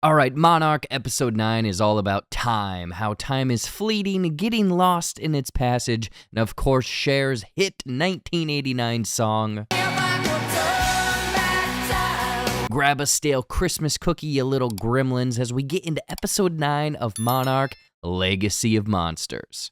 Alright, Monarch Episode 9 is all about time, how time is fleeting, getting lost in its passage, and of course Cher's hit 1989 song. Grab a stale Christmas cookie, you little gremlins, as we get into Episode 9 of Monarch Legacy of Monsters.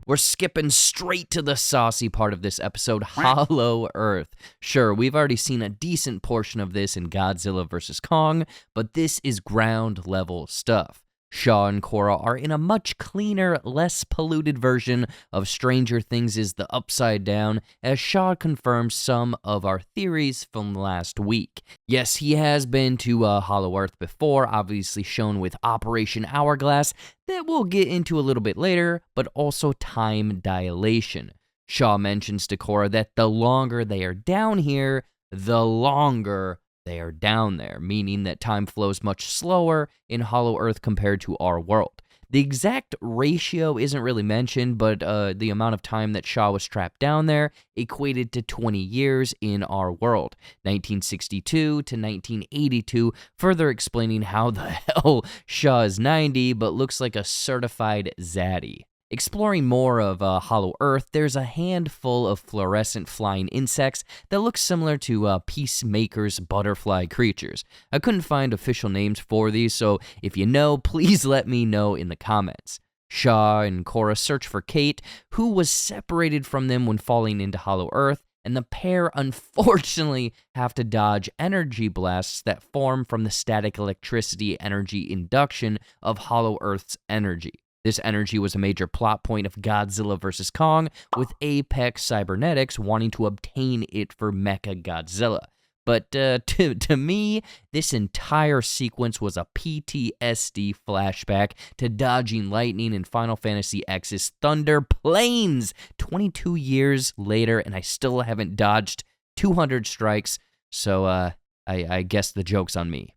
We're skipping straight to the saucy part of this episode, Hollow Earth. Sure, we've already seen a decent portion of this in Godzilla vs. Kong, but this is ground level stuff. Shaw and Korra are in a much cleaner, less polluted version of Stranger Things' The Upside Down, as Shaw confirms some of our theories from last week. Yes, he has been to Hollow Earth before, obviously shown with Operation Hourglass, that we'll get into a little bit later, but also time dilation. Shaw mentions to Korra that the longer they are down here, the longer they are down there, meaning that time flows much slower in Hollow Earth compared to our world. The exact ratio isn't really mentioned, but the amount of time that Shaw was trapped down there equated to 20 years in our world, 1962 to 1982, further explaining how the hell Shaw is 90 but looks like a certified zaddy. Exploring more of Hollow Earth, there's a handful of fluorescent flying insects that look similar to Peacemaker's butterfly creatures. I couldn't find official names for these, so if you know, please let me know in the comments. Shaw and Korra search for Cate, who was separated from them when falling into Hollow Earth, and the pair unfortunately have to dodge energy blasts that form from the static electricity energy induction of Hollow Earth's energy. This energy was a major plot point of Godzilla vs. Kong, with Apex Cybernetics wanting to obtain it for Mechagodzilla. But to me, this entire sequence was a PTSD flashback to dodging lightning in Final Fantasy X's Thunder Plains 22 years later, and I still haven't dodged 200 strikes, so I guess the joke's on me.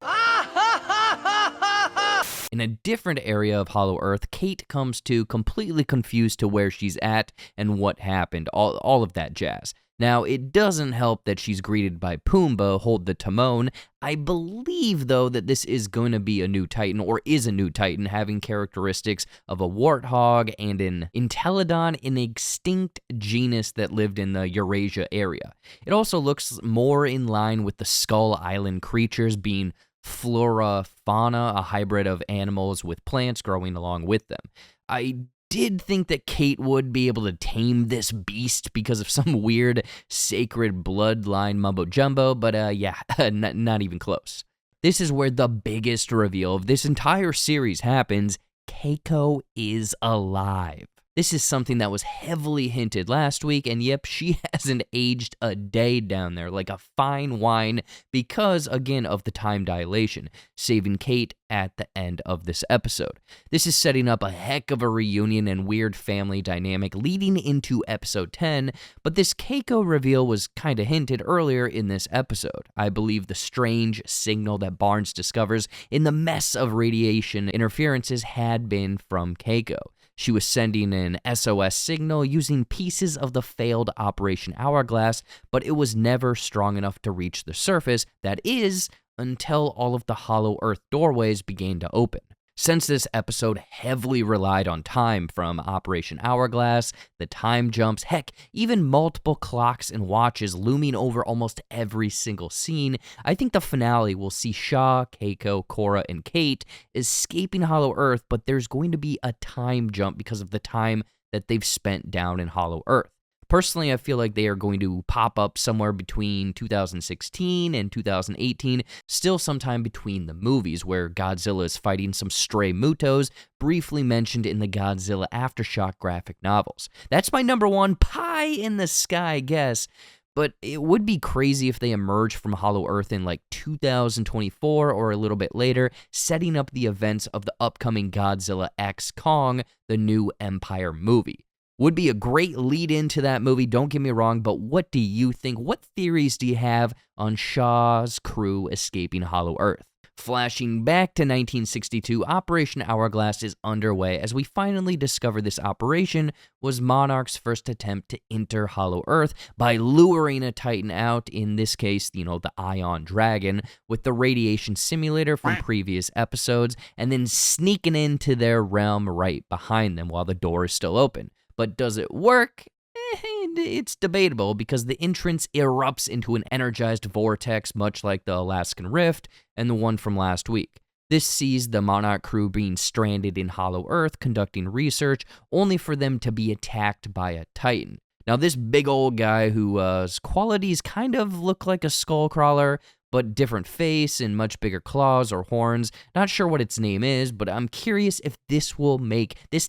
In a different area of Hollow Earth, Cate comes to completely confused to where she's at and what happened, all of that jazz. Now, it doesn't help that she's greeted by Pumbaa, hold the Timon. I believe, though, that this is going to be a new Titan, or is a new Titan, having characteristics of a warthog and an Entelodon, an extinct genus that lived in the Eurasia area. It also looks more in line with the Skull Island creatures, being flora fauna, a hybrid of animals with plants growing along with them. I did think that Cate would be able to tame this beast because of some weird sacred bloodline mumbo-jumbo, but yeah, not even close. This is where the biggest reveal of this entire series happens. Keiko is alive. This is something that was heavily hinted last week, and yep, she hasn't aged a day down there, like a fine wine, because, again, of the time dilation, saving Cate at the end of this episode. This is setting up a heck of a reunion and weird family dynamic leading into episode 10, but this Keiko reveal was kinda hinted earlier in this episode. I believe the strange signal that Barnes discovers in the mess of radiation interferences had been from Keiko. She was sending an SOS signal using pieces of the failed Operation Hourglass, but it was never strong enough to reach the surface, that is, until all of the Hollow Earth doorways began to open. Since this episode heavily relied on time, from Operation Hourglass, the time jumps, heck, even multiple clocks and watches looming over almost every single scene, I think the finale will see Shaw, Keiko, Korra, and Cate escaping Hollow Earth, but there's going to be a time jump because of the time that they've spent down in Hollow Earth. Personally, I feel like they are going to pop up somewhere between 2016 and 2018, still sometime between the movies, where Godzilla is fighting some stray Mutos, briefly mentioned in the Godzilla Aftershock graphic novels. That's my number one pie-in-the-sky guess, but it would be crazy if they emerge from Hollow Earth in like 2024 or a little bit later, setting up the events of the upcoming Godzilla X Kong, the new Empire movie. Would be a great lead into that movie, don't get me wrong, but what do you think? What theories do you have on Shaw's crew escaping Hollow Earth? Flashing back to 1962, Operation Hourglass is underway as we finally discover this operation was Monarch's first attempt to enter Hollow Earth by luring a Titan out, in this case, the Ion Dragon, with the radiation simulator from previous episodes, and then sneaking into their realm right behind them while the door is still open. But does it work? It's debatable because the entrance erupts into an energized vortex much like the Alaskan Rift and the one from last week. This sees the Monarch crew being stranded in Hollow Earth conducting research, only for them to be attacked by a Titan. Now, this big old guy whose qualities kind of look like a skullcrawler, but different face and much bigger claws or horns. Not sure what its name is, but I'm curious if this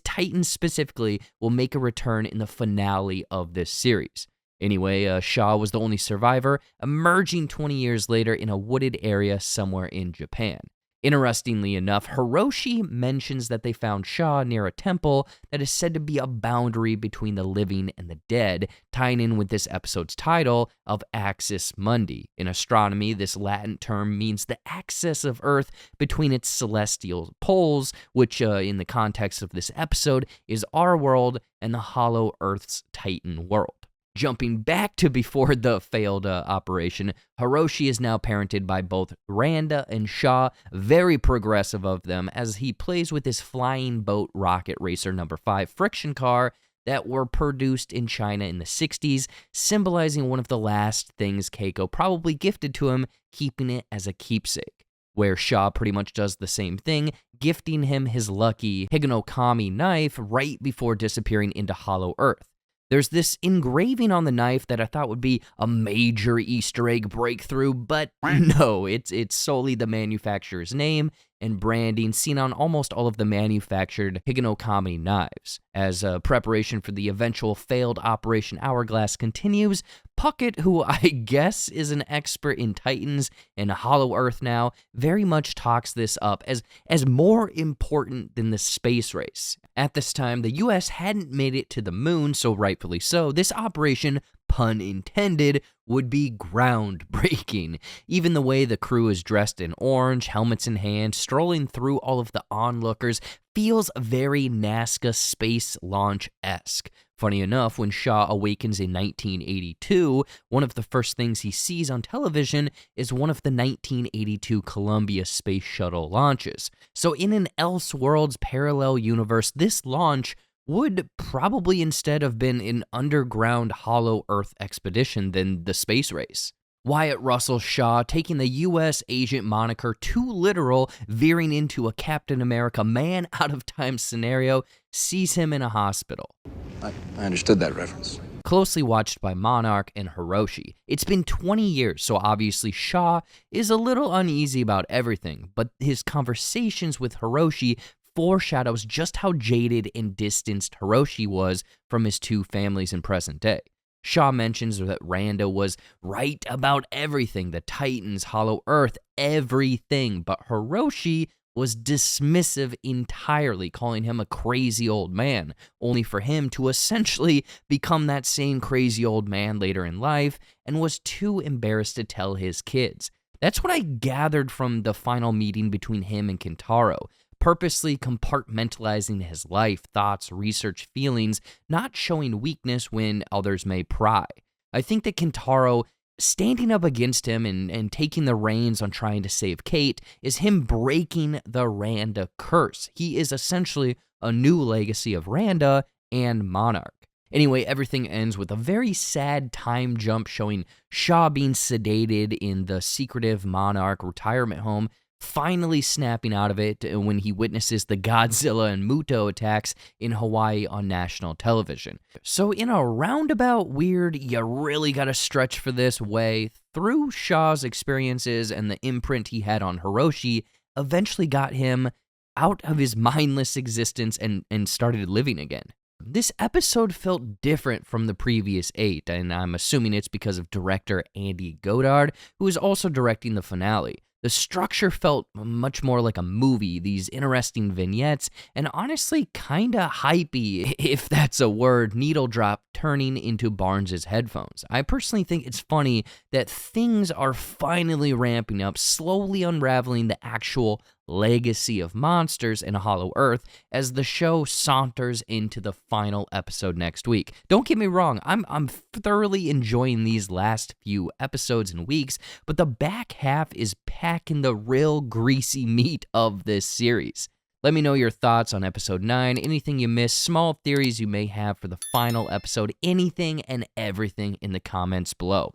Titan specifically will make a return in the finale of this series. Anyway, Shaw was the only survivor, emerging 20 years later in a wooded area somewhere in Japan. Interestingly enough, Hiroshi mentions that they found Shaw near a temple that is said to be a boundary between the living and the dead, tying in with this episode's title of Axis Mundi. In astronomy, this Latin term means the axis of Earth between its celestial poles, which in the context of this episode is our world and the Hollow Earth's Titan world. Jumping back to before the failed operation, Hiroshi is now parented by both Randa and Shaw, very progressive of them, as he plays with his flying boat rocket racer number 5 friction car that were produced in China in the 60s, symbolizing one of the last things Keiko probably gifted to him, keeping it as a keepsake. Where Shaw pretty much does the same thing, gifting him his lucky Higanokami knife right before disappearing into Hollow Earth. There's this engraving on the knife that I thought would be a major Easter egg breakthrough, but no, it's solely the manufacturer's name and branding seen on almost all of the manufactured Higanokami knives. As preparation for the eventual failed Operation Hourglass continues, Puckett, who I guess is an expert in Titans and Hollow Earth now, very much talks this up as more important than the space race. At this time, the US hadn't made it to the moon, so rightfully so, this operation, pun intended, would be groundbreaking. Even the way the crew is dressed in orange, helmets in hand, strolling through all of the onlookers, feels very Nazca space launch-esque. Funny enough, when Shaw awakens in 1982, one of the first things he sees on television is one of the 1982 Columbia Space Shuttle launches. So in an Elseworlds parallel universe, this launch would probably instead have been an underground Hollow Earth expedition than the space race. Wyatt Russell Shaw, taking the U.S. agent moniker too literal, veering into a Captain America man-out-of-time scenario, sees him in a hospital. I understood that reference. Closely watched by Monarch and Hiroshi. It's been 20 years, so obviously Shaw is a little uneasy about everything, but his conversations with Hiroshi foreshadows just how jaded and distanced Hiroshi was from his two families in present day. Shaw mentions that Randa was right about everything, the Titans, Hollow Earth, everything, but Hiroshi was dismissive entirely, calling him a crazy old man, only for him to essentially become that same crazy old man later in life and was too embarrassed to tell his kids. That's what I gathered from the final meeting between him and Kentaro. Purposely compartmentalizing his life, thoughts, research, feelings, not showing weakness when others may pry. I think that Kentaro standing up against him and taking the reins on trying to save Cate is him breaking the Randa curse. He is essentially a new legacy of Randa and Monarch. Anyway, everything ends with a very sad time jump showing Shaw being sedated in the secretive Monarch retirement home, finally snapping out of it when he witnesses the Godzilla and Muto attacks in Hawaii on national television. So in a roundabout, weird, you really gotta stretch for this way, through Shaw's experiences and the imprint he had on Hiroshi, eventually got him out of his mindless existence and started living again. This episode felt different from the previous 8, and I'm assuming it's because of director Andy Goddard, who is also directing the finale. The structure felt much more like a movie, these interesting vignettes, and honestly kinda hypey, if that's a word, needle drop turning into Barnes' headphones. I personally think it's funny that things are finally ramping up, slowly unraveling the actual legacy of monsters in Hollow Earth as the show saunters into the final episode next week. Don't get me wrong, I'm thoroughly enjoying these last few episodes and weeks, but the back half is packing the real greasy meat of this series. Let me know your thoughts on episode 9, anything you missed, small theories you may have for the final episode, anything and everything in the comments below.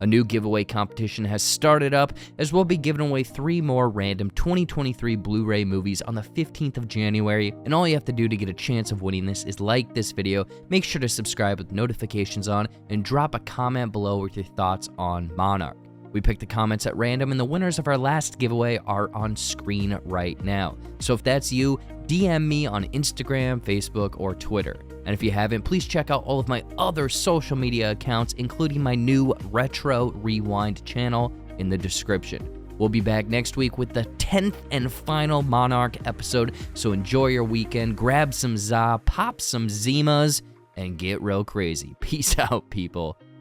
A new giveaway competition has started up, as we'll be giving away 3 more random 2023 Blu-ray movies on the 15th of January, and all you have to do to get a chance of winning this is like this video, make sure to subscribe with notifications on, and drop a comment below with your thoughts on Monarch. We picked the comments at random, and the winners of our last giveaway are on screen right now. So if that's you, DM me on Instagram, Facebook, or Twitter. And if you haven't, please check out all of my other social media accounts, including my new Retro Rewind channel in the description. We'll be back next week with the 10th and final Monarch episode, so enjoy your weekend, grab some za, pop some Zimas, and get real crazy. Peace out, people.